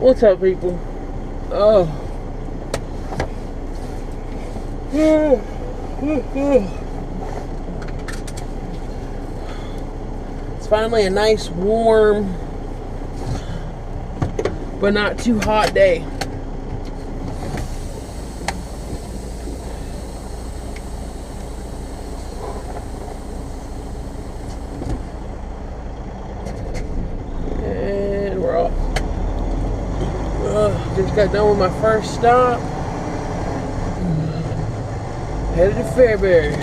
What's up, people? Oh. It's finally a nice, warm, but not too hot day. And we're off. Just got done with my first stop. Headed to Fairbury.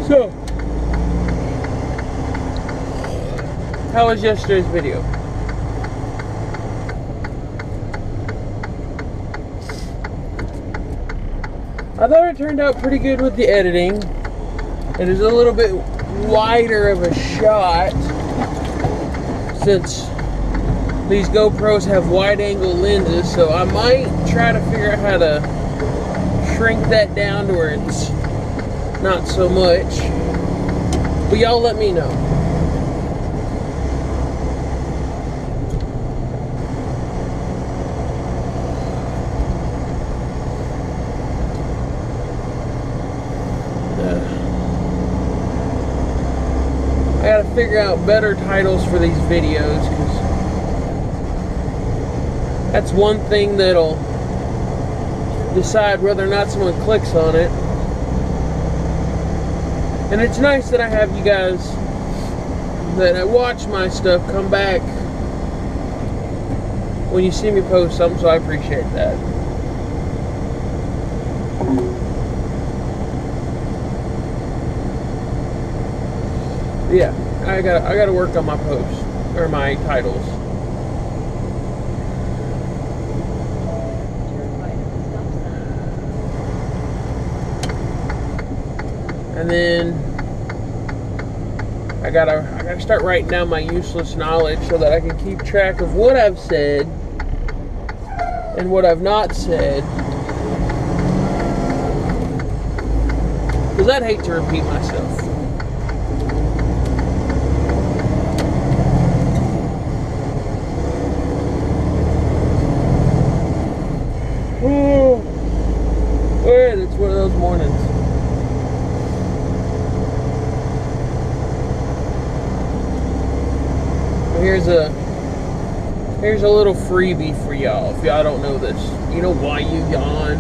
So, how was yesterday's video? I thought it turned out pretty good with the editing. It is a little bit wider of a shot since these GoPros have wide angle lenses, so I might try to figure out how to shrink that down to where it's not so much. But y'all let me know. I gotta figure out better titles for these videos, because that's one thing that'll decide whether or not someone clicks on it. And it's nice that I have you guys that watch my stuff come back when you see me post something, so I appreciate that. Yeah, I gotta work on my posts or my titles. And then I gotta start writing down my useless knowledge so that I can keep track of what I've said and what I've not said. Because I'd hate to repeat myself. Good, it's one of those mornings. Here's a little freebie for y'all if y'all don't know this. You know why you yawn?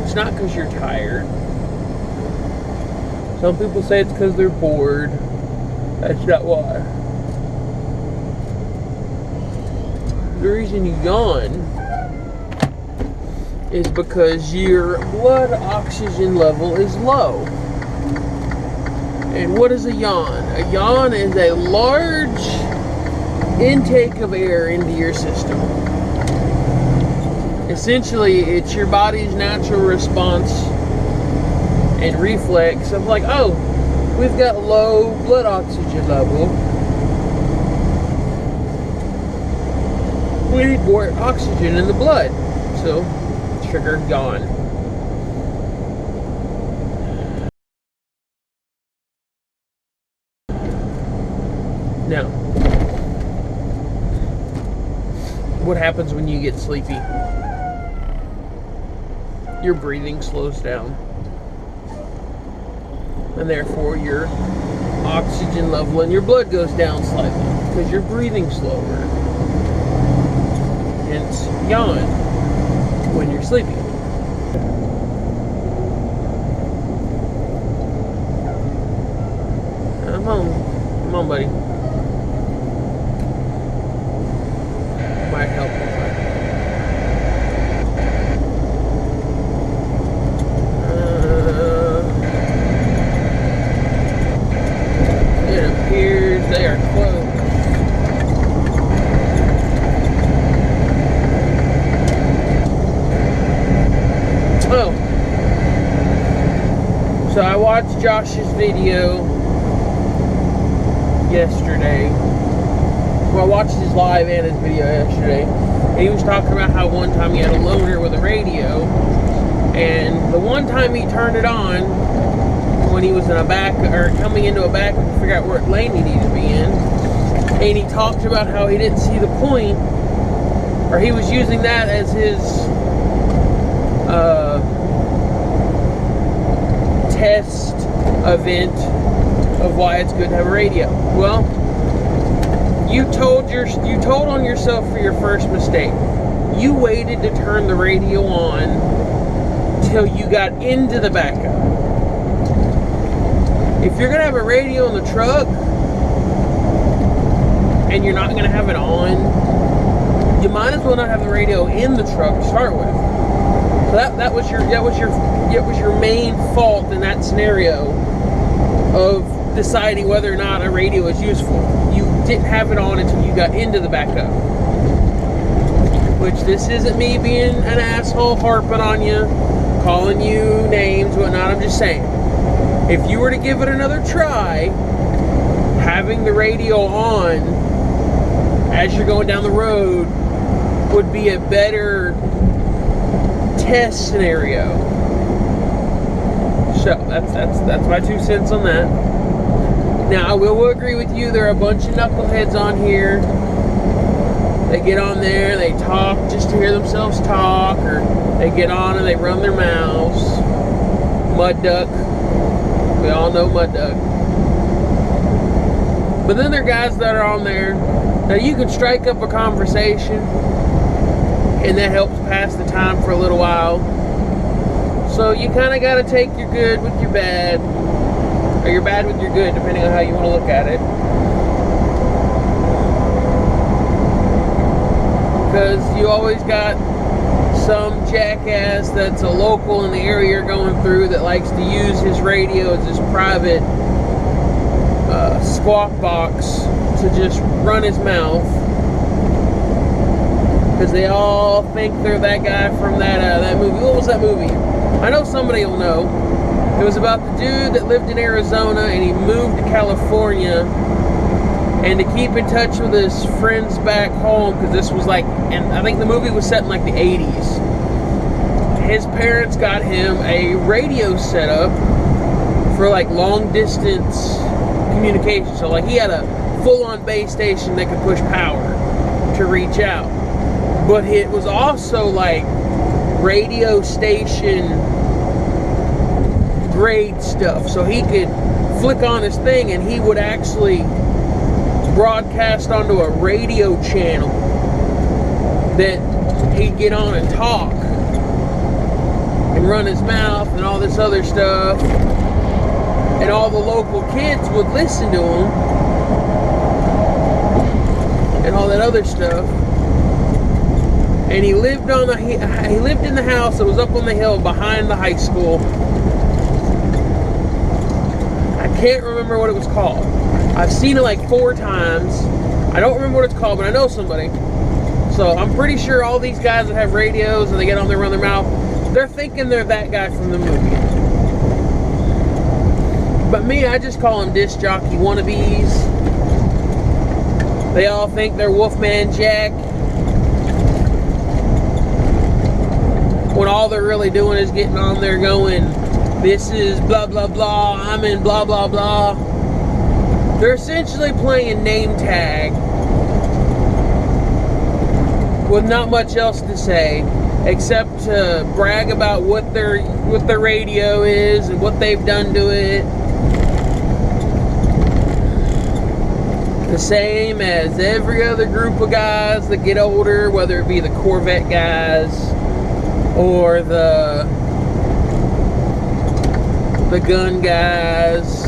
It's not because you're tired. Some people say it's because they're bored. That's not why. The reason you yawn is because your blood oxygen level is low. And what is a yawn? A yawn is a large intake of air into your system. Essentially, it's your body's natural response and reflex of like, oh, we've got low blood oxygen level. We need more oxygen in the blood. So, trigger yawn. Now, what happens when you get sleepy? Your breathing slows down. And therefore your oxygen level in your blood goes down slightly because you're breathing slower. Hence, yawn when you're sleepy. Come on. Come on, buddy. Might help if it appears they are closed. Oh. So I watched Josh's video yesterday. Well, I watched his live and his video yesterday. And he was talking about how one time he had a loaner with a radio. And the one time he turned it on, when when he was in a back, or coming into a back to figure out what lane he needed to be in. And he talked about how he didn't see the point, or he was using that as his test event of why it's good to have a radio. Well, you told on yourself for your first mistake. You waited to turn the radio on till you got into the backup. If you're gonna have a radio in the truck and you're not gonna have it on, you might as well not have the radio in the truck to start with. So that was your main fault in that scenario of deciding whether or not a radio is useful. You didn't have it on until you got into the backup. Which, this isn't me being an asshole harping on you, calling you names, whatnot. I'm just saying, if you were to give it another try, having the radio on as you're going down the road would be a better test scenario. So that's my 2 cents on that. Now, I will agree with you, there are a bunch of knuckleheads on here. They get on there, they talk just to hear themselves talk, or they get on and they run their mouths. Mud Duck. We all know Mud Duck. But then there are guys that are on there. Now, you can strike up a conversation, and that helps pass the time for a little while. So you kind of got to take your good with your bad, or your bad with your good, depending on how you want to look at it. Because you always got some jackass that's a local in the area you're going through that likes to use his radio as his private squawk box to just run his mouth. Because they all think they're that guy from that movie. What was that movie? I know somebody will know. It was about the dude that lived in Arizona and he moved to California, and to keep in touch with his friends back home, because this was like, and I think the movie was set in like the 80s. His parents got him a radio set up for like long distance communication. So like he had a full-on base station that could push power to reach out. But it was also like radio station grade stuff. So he could flick on his thing and he would actually broadcast onto a radio channel that he'd get on and talk and run his mouth and all this other stuff. And all the local kids would listen to him and all that other stuff. And he lived he lived in the house that was up on the hill behind the high school. I can't remember what it was called. I've seen it like 4 times. I don't remember what it's called, but I know somebody. So I'm pretty sure all these guys that have radios and they get on there and run their mouth, they're thinking they're that guy from the movie. But me, I just call them disc jockey wannabes. They all think they're Wolfman Jack, when all they're really doing is getting on there going, this is blah blah blah, I'm in blah blah blah. They're essentially playing name tag with not much else to say except to brag about what their radio is and what they've done to it. The same as every other group of guys that get older, whether it be the Corvette guys or the gun guys.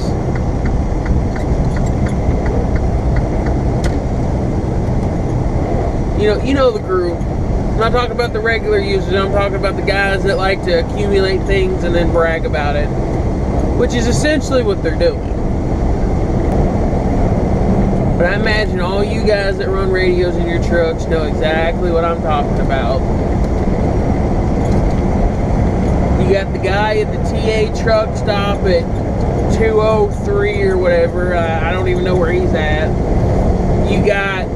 You know the group. I'm not talking about the regular users. I'm talking about the guys that like to accumulate things and then brag about it, which is essentially what they're doing. But I imagine all you guys that run radios in your trucks know exactly what I'm talking about. You got the guy at the TA truck stop at 203 or whatever. I don't even know where he's at. You got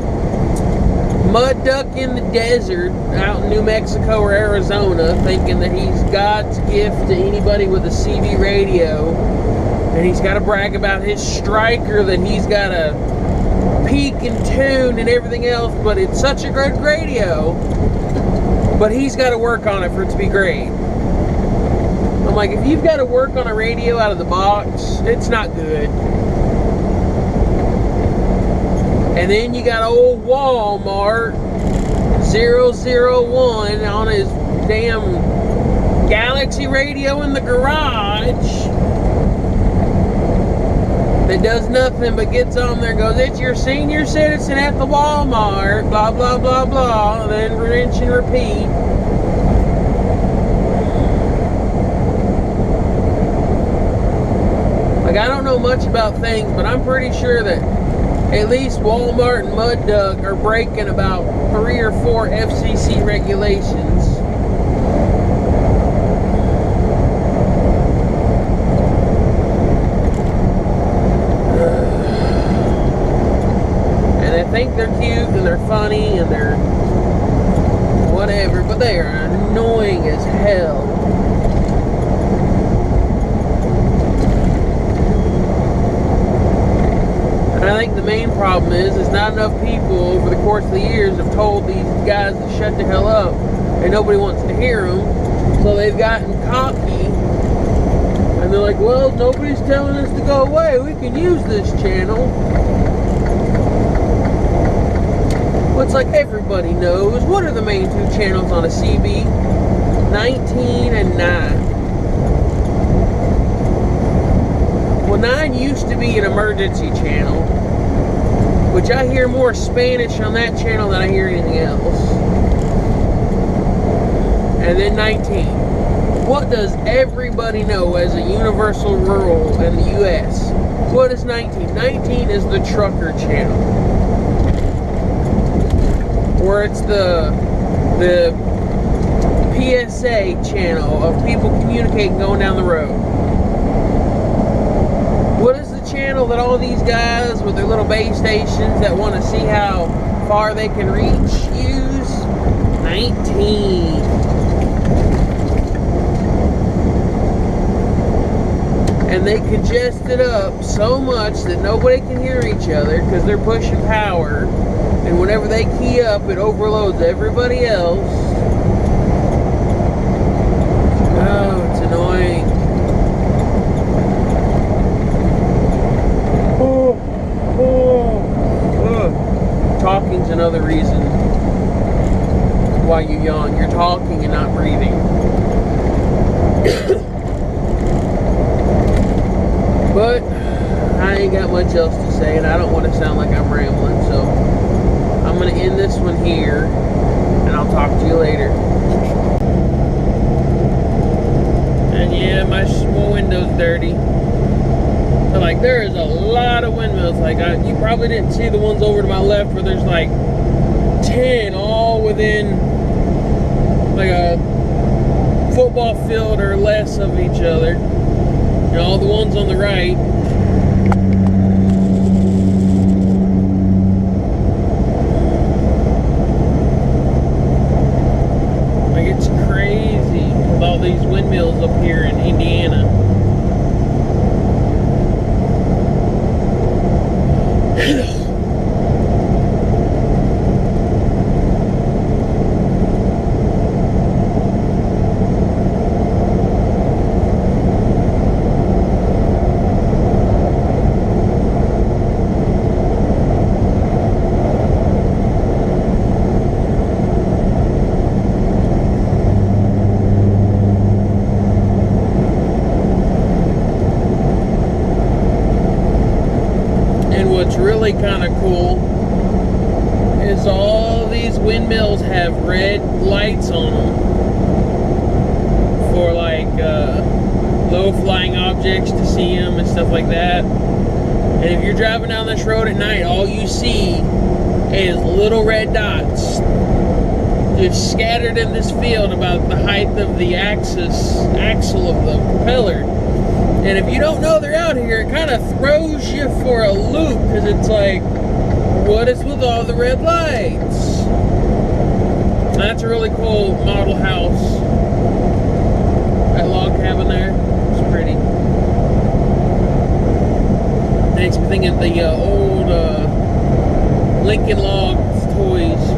Mud Duck in the desert out in New Mexico or Arizona thinking that he's God's gift to anybody with a CB radio. And he's got to brag about his Striker, that he's got a peak and tune and everything else, but it's such a good radio. But he's got to work on it for it to be great. I'm like, if you've got to work on a radio out of the box, it's not good. And then you got old Walmart 001 on his damn Galaxy radio in the garage that does nothing but gets on there and goes, it's your senior citizen at the Walmart, blah, blah, blah, blah, and then rinse and repeat. Like, I don't know much about things, but I'm pretty sure that at least Walmart and Mud Duck are breaking about 3 or 4 FCC regulations. I think they're cute and they're funny and they're whatever, but they are annoying as hell. And I think the main problem is not enough people over the course of the years have told these guys to shut the hell up, and nobody wants to hear them, so they've gotten cocky and they're like, well, nobody's telling us to go away, we can use this channel. Well, it's like everybody knows. What are the main 2 channels on a CB? 19 and 9. Well, 9 used to be an emergency channel, which I hear more Spanish on that channel than I hear anything else. And then 19. What does everybody know as a universal rural in the U.S.? What is 19? 19 is the trucker channel, where it's the PSA channel of people communicating going down the road. What is the channel that all these guys with their little base stations that want to see how far they can reach use? 19. And they congest it up so much that nobody can hear each other because they're pushing power. And whenever they key up, it overloads everybody else. Oh, it's annoying. Talking's another reason why you yawn. You're talking and not breathing. But I ain't got much else to say, and I don't want to sound like I'm rambling, so I'm going to end this one here, and I'll talk to you later. And yeah, my window's dirty. So like, there is a lot of windmills. Like, you probably didn't see the ones over to my left where there's like 10 all within like a football field or less of each other. And all the ones on the right. These windmills up here in Indiana. Really kind of cool is all these windmills have red lights on them for like low flying objects to see them and stuff like that. And if you're driving down this road at night, all you see is little red dots just scattered in this field about the height of the axle of the propeller. And if you don't know they're out here, it kind of throws you for a loop, because it's like, what is with all the red lights? And that's a really cool model house. That log cabin there, it's pretty. thinking of the old Lincoln Logs toys.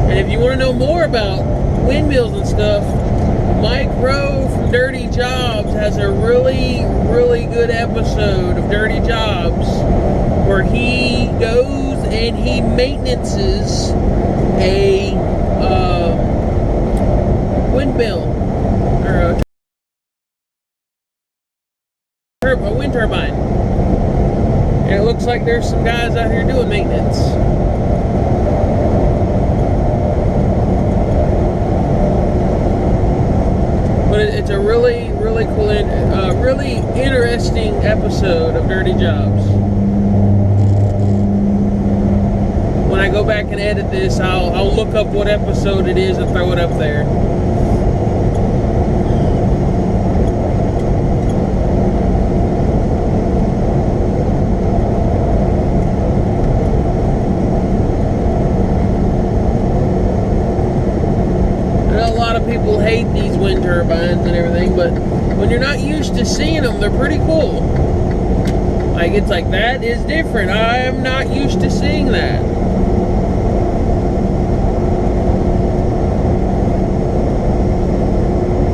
And if you want to know more about windmills and stuff, Mike Rowe from Dirty Jobs has a really, really good episode of Dirty Jobs where he goes and he maintenances a windmill or a wind turbine. And it looks like there's some guys out here doing maintenance. But it's a really, really cool, really interesting episode of Dirty Jobs. When I go back and edit this, I'll look up what episode it is and throw it up there. People hate these wind turbines and everything, but when you're not used to seeing them, they're pretty cool. Like, it's like, that is different. I am not used to seeing that.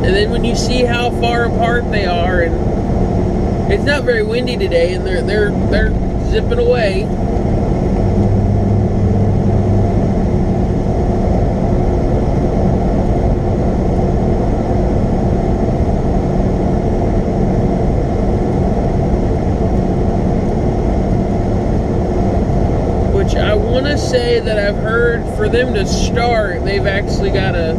And then when you see how far apart they are, and it's not very windy today, and they're zipping away. I want to say that I've heard for them to start, they've actually got to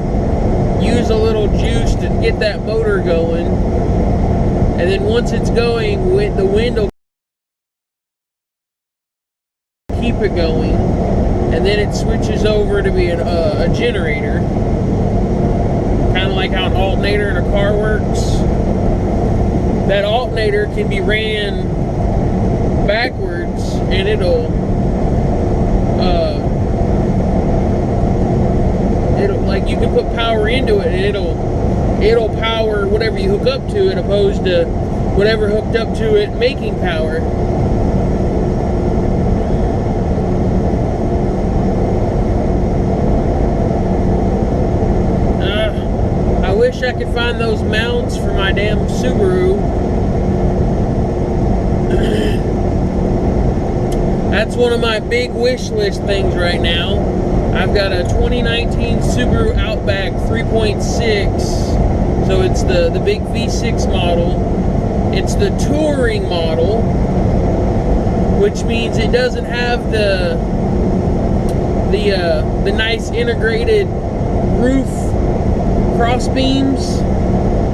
use a little juice to get that motor going. And then once it's going, the wind will keep it going. And then it switches over to be a generator. Kind of like how an alternator in a car works. That alternator can be ran backwards and it'll like, you can put power into it and it'll power whatever you hook up to it, opposed to whatever hooked up to it making power. I wish I could find those mounts for my damn Subaru. That's one of my big wish list things right now. I've got a 2019 Subaru Outback 3.6, so it's the big V6 model. It's the touring model, which means it doesn't have the nice integrated roof cross beams.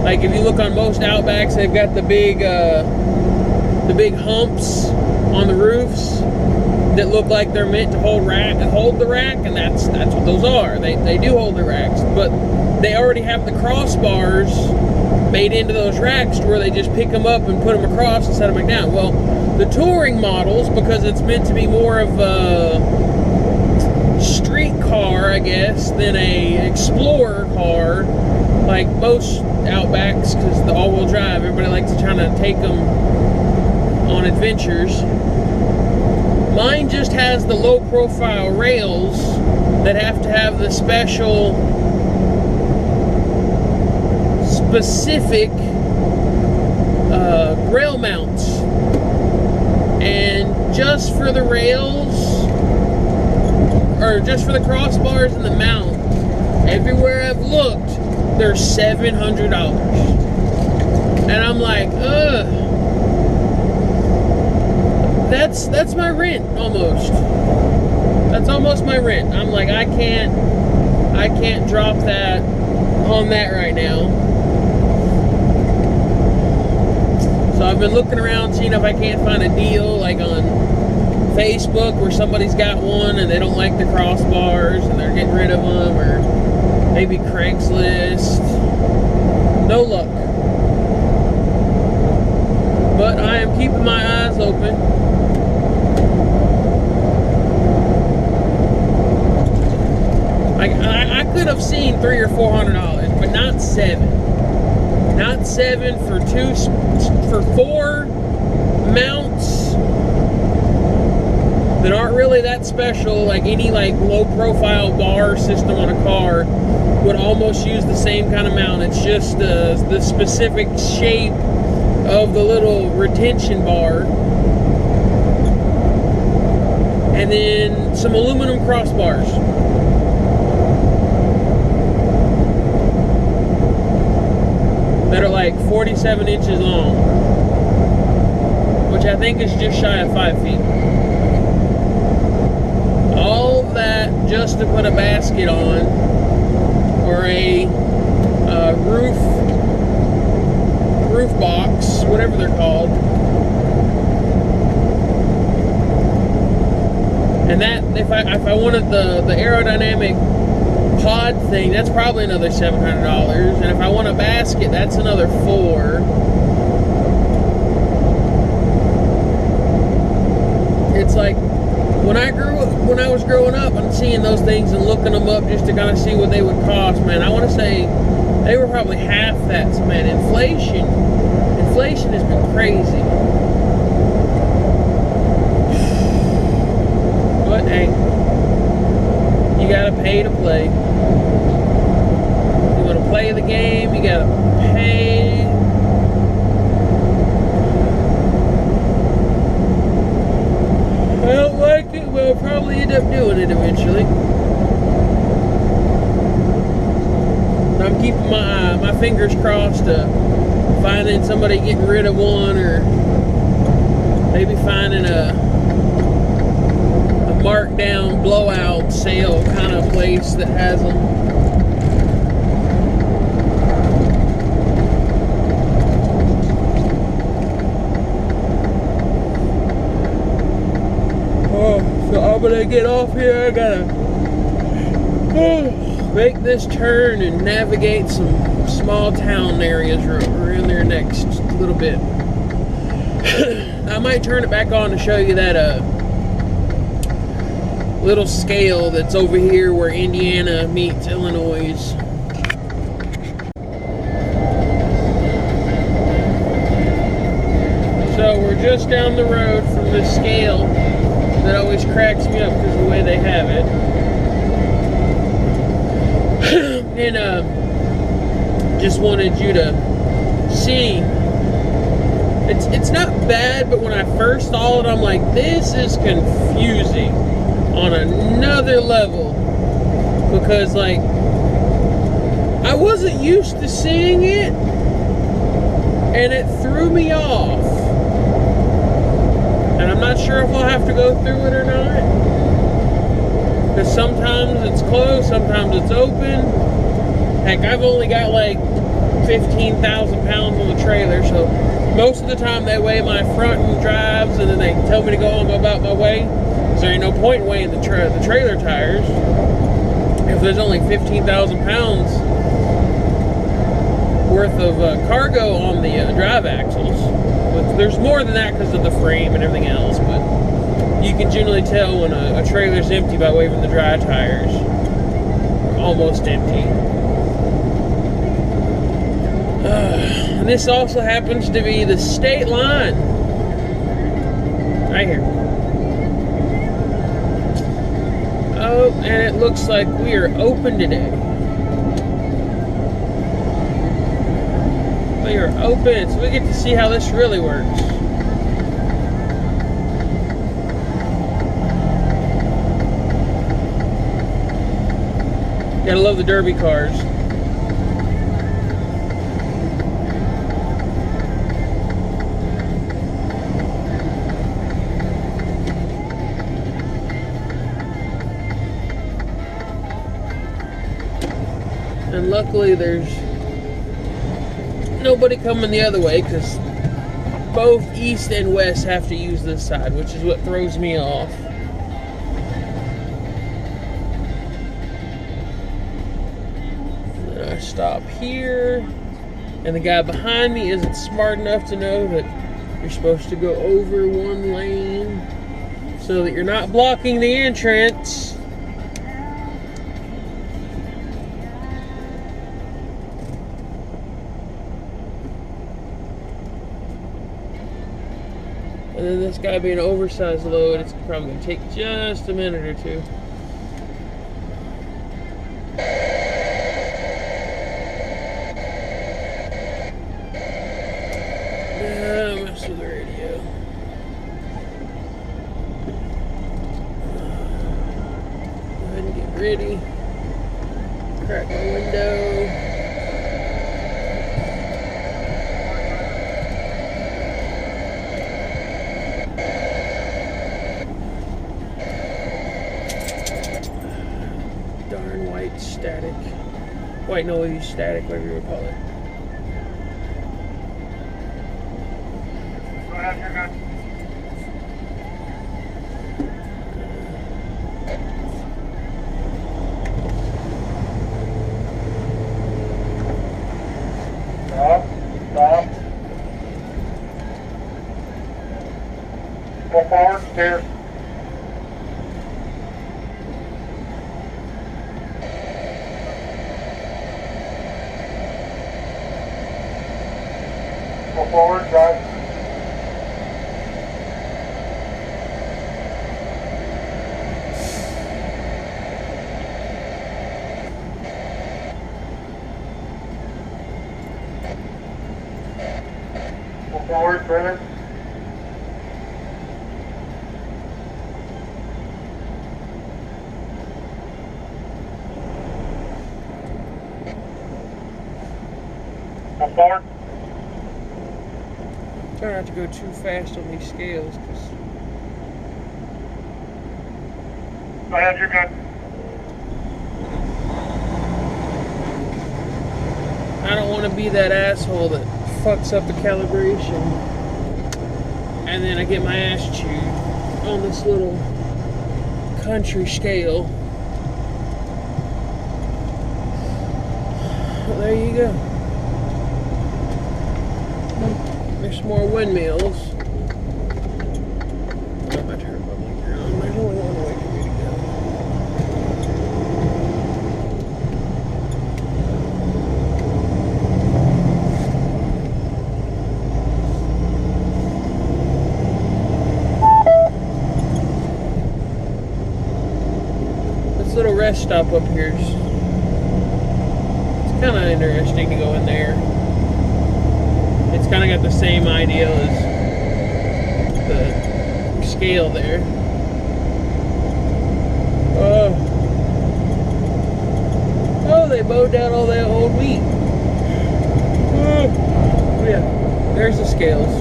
Like, if you look on most Outbacks, they've got the big humps on the roofs that look like they're meant to hold the rack, and that's what those are. They do hold the racks, but they already have the crossbars made into those racks to where they just pick them up and put them across and set them back down. Well, the touring models, because it's meant to be more of a street car, I guess, than a explorer car, like most Outbacks, because the all-wheel drive, everybody likes to try to take them on adventures. Mine just has the low-profile rails that have to have the specific rail mounts. And just for the rails, or just for the crossbars and the mount, everywhere I've looked, they're $700. And I'm like, ugh. That's my rent, almost. That's almost my rent. I'm like, I can't drop that on that right now. So I've been looking around, seeing if I can't find a deal, like on Facebook, where somebody's got one and they don't like the crossbars and they're getting rid of them, or maybe Craigslist. No luck. But I am keeping my eyes open. Like, I could have seen $300 or $400, but not $7. Not $7 for 4 mounts that aren't really that special. Like any like low profile bar system on a car would almost use the same kind of mount. It's just the specific shape of the little retention bar, and then some aluminum crossbars. That are like 47 inches long, which I think is just shy of 5 feet. All that just to put a basket on, or a roof box, whatever they're called. And that, if I wanted the aerodynamic pod thing, that's probably another $700. And if I want a basket, that's another $400. It's like when I was growing up, I'm seeing those things and looking them up just to kind of see what they would cost. Man, I want to say they were probably half that. So man, inflation has been crazy. But hey, you gotta pay to play. You want to play the game, you gotta pay. I don't like it, but I'll probably end up doing it eventually. I'm keeping my fingers crossed to finding somebody getting rid of one, or maybe finding a markdown blowout sale kind of place that has them. Oh, so I'm gonna get off here. I gotta make this turn and navigate some small town areas we're in there next little bit. I might turn it back on to show you that little scale that's over here where Indiana meets Illinois. So we're just down the road from this scale that always cracks me up because of the way they have it. And just wanted you to see. It's not bad, but when I first saw it, I'm like, this is confusing on another level, because like I wasn't used to seeing it, and it threw me off. And I'm not sure if I'll have to go through it or not, because sometimes it's closed, sometimes it's open. Heck, I've only got like 15,000 pounds on the trailer, so most of the time they weigh my front and drives, and then they tell me to go on about my way. So there ain't no point in weighing the trailer tires if there's only 15,000 pounds worth of cargo on the drive axles. But there's more than that because of the frame and everything else, but you can generally tell when a trailer's empty by waving the dry tires. Almost empty. And this also happens to be the state line. Right here. Oh, and it looks like we are open today. We are open, so we get to see how this really works. Gotta love the derby cars. And luckily there's nobody coming the other way, because both east and west have to use this side, which is what throws me off. And then I stop here, and the guy behind me isn't smart enough to know that you're supposed to go over one lane so that you're not blocking the entrance. And then this guy being an oversized load, it's probably going to take just a minute or two. Mess with the radio. Go ahead and get ready. Crack my window. Darn white static. White noise static, whatever you would call it. Go ahead, you're good. Stop. Go forward, steer. Go forward, drive. Go forward, further. Go forward. Try not to go too fast on these scales, because Go ahead, you're good. I don't want to be that asshole that fucks up the calibration and then I get my ass chewed on this little country scale. Well, there you go. There's some more windmills. Oh, my turn bubbling ground. There's only one way for me to go. This little rest stop up here is kind of interesting to go in there. It's kind of got the same idea as the scale there. Oh, they mowed down all that old wheat. Oh, yeah, there's the scales.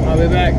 I'll be back.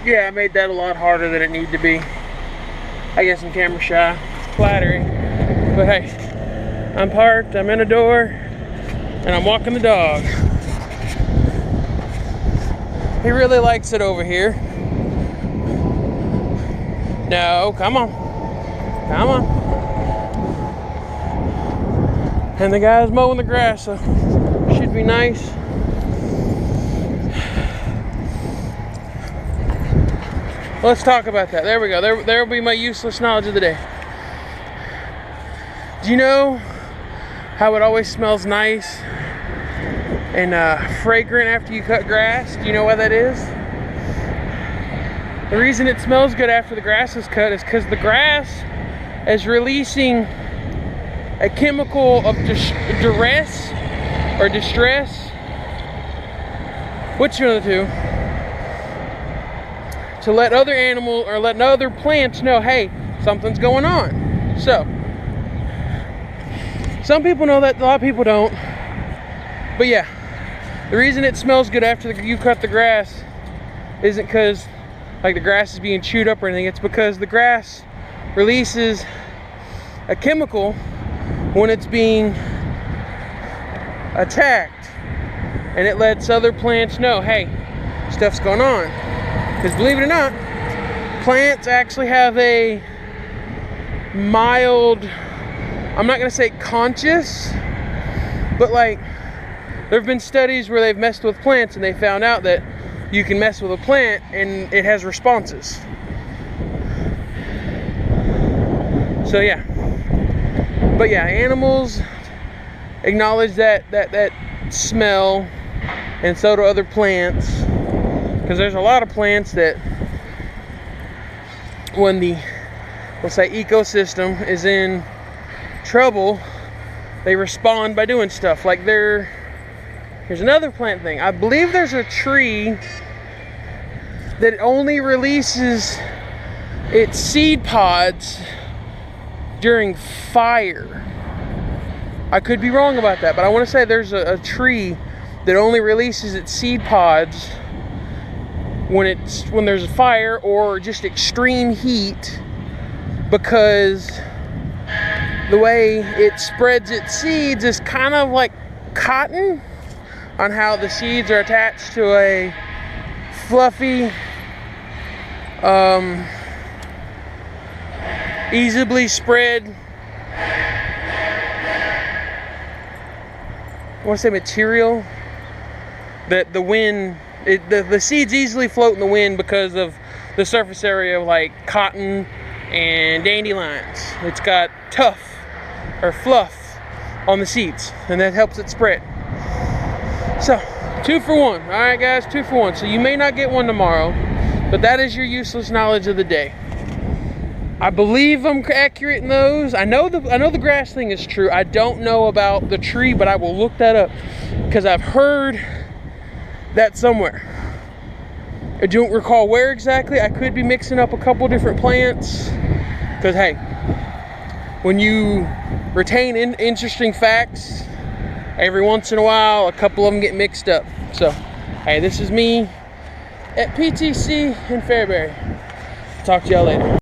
Yeah, I made that a lot harder than it needed to be. I guess I'm camera shy. Flattering. But hey, I'm parked, I'm in a door, and I'm walking the dog. He really likes it over here. No, come on. Come on. And the guy's mowing the grass, so should be nice. Let's talk about that. There we go. There will be my useless knowledge of the day. Do you know how it always smells nice and fragrant after you cut grass? Do you know why that is? The reason it smells good after the grass is cut is because the grass is releasing a chemical of duress or distress, which one of the two, to let other animals or let other plants know, hey, something's going on. So, some people know that, a lot of people don't. But yeah, the reason it smells good after you cut the grass isn't because like the grass is being chewed up or anything. It's because the grass releases a chemical when it's being attacked, and it lets other plants know, hey, stuff's going on. Because believe it or not, plants actually have a mild, I'm not going to say conscious, but like there have been studies where they've messed with plants and they found out that you can mess with a plant and it has responses. So yeah. But yeah, animals acknowledge that smell, and so do other plants. Because there's a lot of plants that when the, let's say, ecosystem is in trouble, they respond by doing stuff. Like here's another plant thing. I believe there's a tree that only releases its seed pods during fire. I could be wrong about that, but I want to say there's a tree that only releases its seed pods when there's a fire or just extreme heat, because the way it spreads its seeds is kind of like cotton, on how the seeds are attached to a fluffy, easily spread, I want to say material that the wind, the seeds easily float in the wind because of the surface area of like cotton and dandelions. It's got tuff or fluff on the seeds, and that helps it spread. So 2 for 1. All right guys, 2 for 1. So you may not get one tomorrow, but that is your useless knowledge of the day. I believe I'm accurate in those. I know the grass thing is true. I don't know about the tree, but I will look that up because I've heard that somewhere. I don't recall where exactly. I could be mixing up a couple different plants, because hey, when you retain interesting facts, every once in a while a couple of them get mixed up. So hey, this is me at PTC in Fairbury. Talk to y'all later.